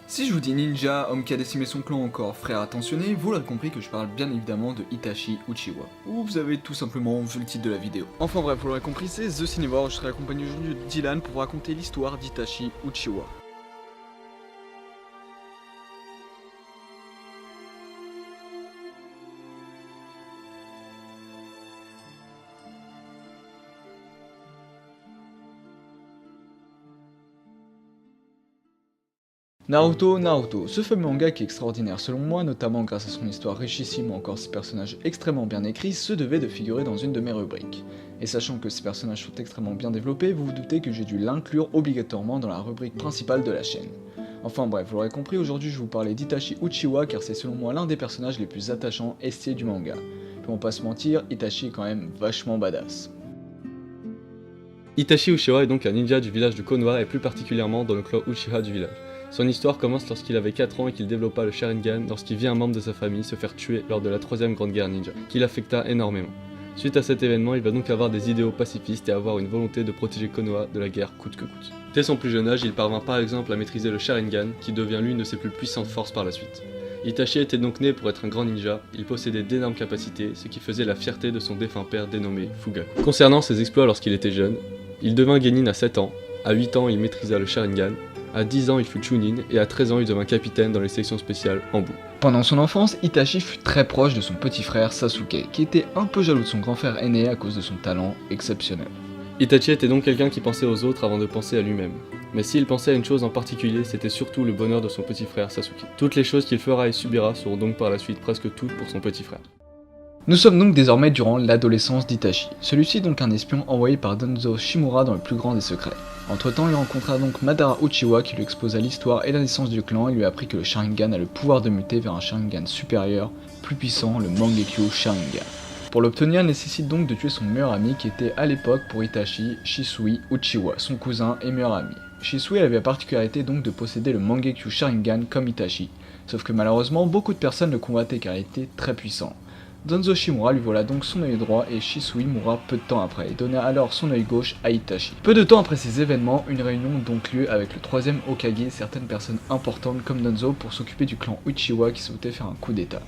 Si je vous dis ninja, homme qui a décimé son clan encore, frère attentionné, vous l'aurez compris que je parle bien évidemment de Itachi Uchiwa. Ou vous avez tout simplement vu le titre de la vidéo. Enfin bref, vous l'aurez compris, c'est The Cinevore, je serai accompagné aujourd'hui de Dylan pour vous raconter l'histoire d'Itachi Uchiwa. Naruto, ce fameux manga qui est extraordinaire selon moi, notamment grâce à son histoire richissime ou encore ses personnages extrêmement bien écrits, se devait de figurer dans une de mes rubriques. Et sachant que ces personnages sont extrêmement bien développés, vous vous doutez que j'ai dû l'inclure obligatoirement dans la rubrique principale de la chaîne. Enfin bref, vous l'aurez compris, aujourd'hui je vais vous parler d'Itachi Uchiwa car c'est selon moi l'un des personnages les plus attachants et stylés du manga. Puis on va pas se mentir, Itachi est quand même vachement badass. Itachi Uchiwa est donc un ninja du village de Konoha et plus particulièrement dans le clan Uchiha du village. Son histoire commence lorsqu'il avait 4 ans et qu'il développa le Sharingan lorsqu'il vit un membre de sa famille se faire tuer lors de la 3ème grande guerre ninja, qui l'affecta énormément. Suite à cet événement, il va donc avoir des idéaux pacifistes et avoir une volonté de protéger Konoha de la guerre coûte que coûte. Dès son plus jeune âge, il parvint par exemple à maîtriser le Sharingan, qui devient l'une de ses plus puissantes forces par la suite. Itachi était donc né pour être un grand ninja, il possédait d'énormes capacités, ce qui faisait la fierté de son défunt père dénommé Fugaku. Concernant ses exploits lorsqu'il était jeune, il devint genin à 7 ans, à 8 ans il maîtrisa le Sharingan, à 10 ans il fut Chunin et à 13 ans il devint capitaine dans les sections spéciales Anbu. Pendant son enfance, Itachi fut très proche de son petit frère Sasuke, qui était un peu jaloux de son grand frère aîné à cause de son talent exceptionnel. Itachi était donc quelqu'un qui pensait aux autres avant de penser à lui-même. Mais s'il pensait à une chose en particulier, c'était surtout le bonheur de son petit frère Sasuke. Toutes les choses qu'il fera et subira seront donc par la suite presque toutes pour son petit frère. Nous sommes donc désormais durant l'adolescence d'Itachi. Celui-ci est donc un espion envoyé par Danzo Shimura dans le plus grand des secrets. Entre temps, il rencontra donc Madara Uchiwa qui lui exposa l'histoire et la naissance du clan et lui apprit que le Sharingan a le pouvoir de muter vers un Sharingan supérieur, plus puissant, le Mangekyo Sharingan. Pour l'obtenir, il nécessite donc de tuer son meilleur ami qui était à l'époque pour Itachi, Shisui Uchiwa, son cousin et meilleur ami. Shisui avait la particularité donc de posséder le Mangekyo Sharingan comme Itachi, sauf que malheureusement beaucoup de personnes le combattaient car il était très puissant. Danzo Shimura lui vola donc son œil droit et Shisui mourra peu de temps après et donna alors son œil gauche à Itachi. Peu de temps après ces événements, une réunion eut donc lieu avec le 3ème Hokage et certaines personnes importantes comme Danzo pour s'occuper du clan Uchiwa qui souhaitait faire un coup d'état.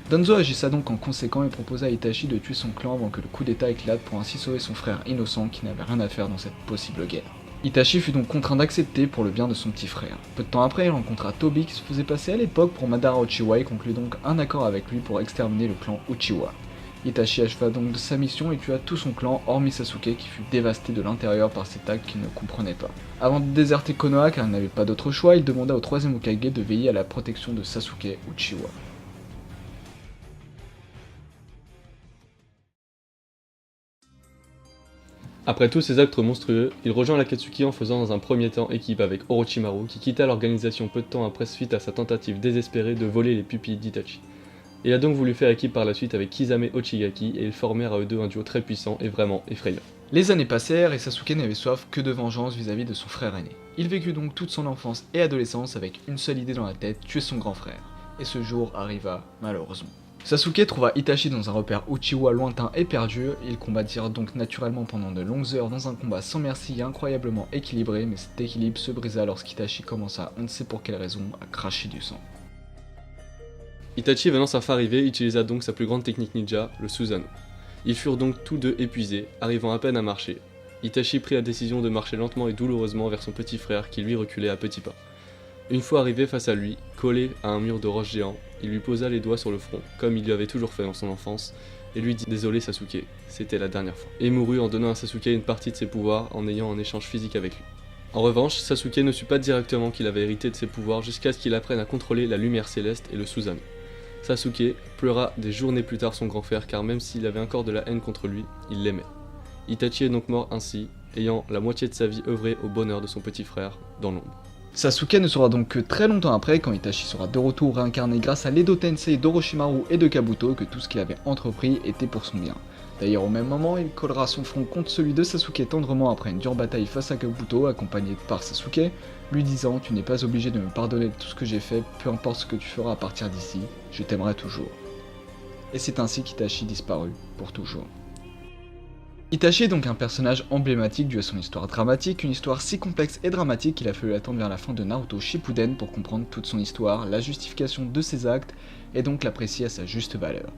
Danzo agissa donc en conséquent et proposa à Itachi de tuer son clan avant que le coup d'état éclate pour ainsi sauver son frère innocent qui n'avait rien à faire dans cette possible guerre. Itachi fut donc contraint d'accepter pour le bien de son petit frère. Peu de temps après, il rencontra Tobi qui se faisait passer à l'époque pour Madara Uchiwa et conclut donc un accord avec lui pour exterminer le clan Uchiwa. Itachi acheva donc de sa mission et tua tout son clan hormis Sasuke qui fut dévasté de l'intérieur par cet acte qu'il ne comprenait pas. Avant de déserter Konoha car il n'avait pas d'autre choix, il demanda au 3ème Hokage de veiller à la protection de Sasuke Uchiwa. Après tous ces actes monstrueux, il rejoint l'Akatsuki en faisant dans un premier temps équipe avec Orochimaru qui quitta l'organisation peu de temps après suite à sa tentative désespérée de voler les pupilles d'Itachi. Il a donc voulu faire équipe par la suite avec Kisame Ochigaki et ils formèrent à eux deux un duo très puissant et vraiment effrayant. Les années passèrent et Sasuke n'avait soif que de vengeance vis-à-vis de son frère aîné. Il vécut donc toute son enfance et adolescence avec une seule idée dans la tête, tuer son grand frère. Et ce jour arriva malheureusement. Sasuke trouva Itachi dans un repère Uchiwa lointain et perdu, ils combattirent donc naturellement pendant de longues heures dans un combat sans merci et incroyablement équilibré, mais cet équilibre se brisa lorsqu'Itachi commença, on ne sait pour quelle raison, à cracher du sang. Itachi venant sa fin arrivée utilisa donc sa plus grande technique ninja, le Susanoo. Ils furent donc tous deux épuisés, arrivant à peine à marcher. Itachi prit la décision de marcher lentement et douloureusement vers son petit frère qui lui reculait à petits pas. Une fois arrivé face à lui, collé à un mur de roche géant, il lui posa les doigts sur le front, comme il lui avait toujours fait dans son enfance, et lui dit « Désolé Sasuke, c'était la dernière fois », et mourut en donnant à Sasuke une partie de ses pouvoirs en ayant un échange physique avec lui. En revanche, Sasuke ne sut pas directement qu'il avait hérité de ses pouvoirs jusqu'à ce qu'il apprenne à contrôler la lumière céleste et le Susanoo. Sasuke pleura des journées plus tard son grand frère car même s'il avait encore de la haine contre lui, il l'aimait. Itachi est donc mort ainsi, ayant la moitié de sa vie œuvré au bonheur de son petit frère, dans l'ombre. Sasuke ne sera donc que très longtemps après, quand Itachi sera de retour réincarné grâce à l'Edo Tensei d'Orochimaru et de Kabuto, que tout ce qu'il avait entrepris était pour son bien. D'ailleurs au même moment, il collera son front contre celui de Sasuke tendrement après une dure bataille face à Kabuto, accompagné par Sasuke, lui disant « Tu n'es pas obligé de me pardonner de tout ce que j'ai fait, peu importe ce que tu feras à partir d'ici, je t'aimerai toujours. » Et c'est ainsi qu'Itachi disparut pour toujours. Itachi est donc un personnage emblématique dû à son histoire dramatique, une histoire si complexe et dramatique qu'il a fallu attendre vers la fin de Naruto Shippuden pour comprendre toute son histoire, la justification de ses actes et donc l'apprécier à sa juste valeur.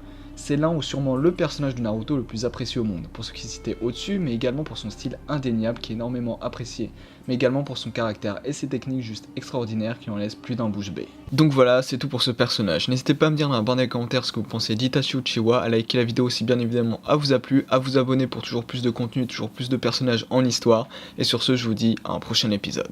C'est l'un ou sûrement le personnage de Naruto le plus apprécié au monde, pour ce qui citait au-dessus, mais également pour son style indéniable qui est énormément apprécié, mais également pour son caractère et ses techniques juste extraordinaires qui en laissent plus d'un bouche bée. Donc voilà, c'est tout pour ce personnage. N'hésitez pas à me dire dans la barre des commentaires ce que vous pensez d'Itachi Uchiwa, à liker la vidéo si bien évidemment elle vous a plu, à vous abonner pour toujours plus de contenu, toujours plus de personnages en histoire, et sur ce je vous dis à un prochain épisode.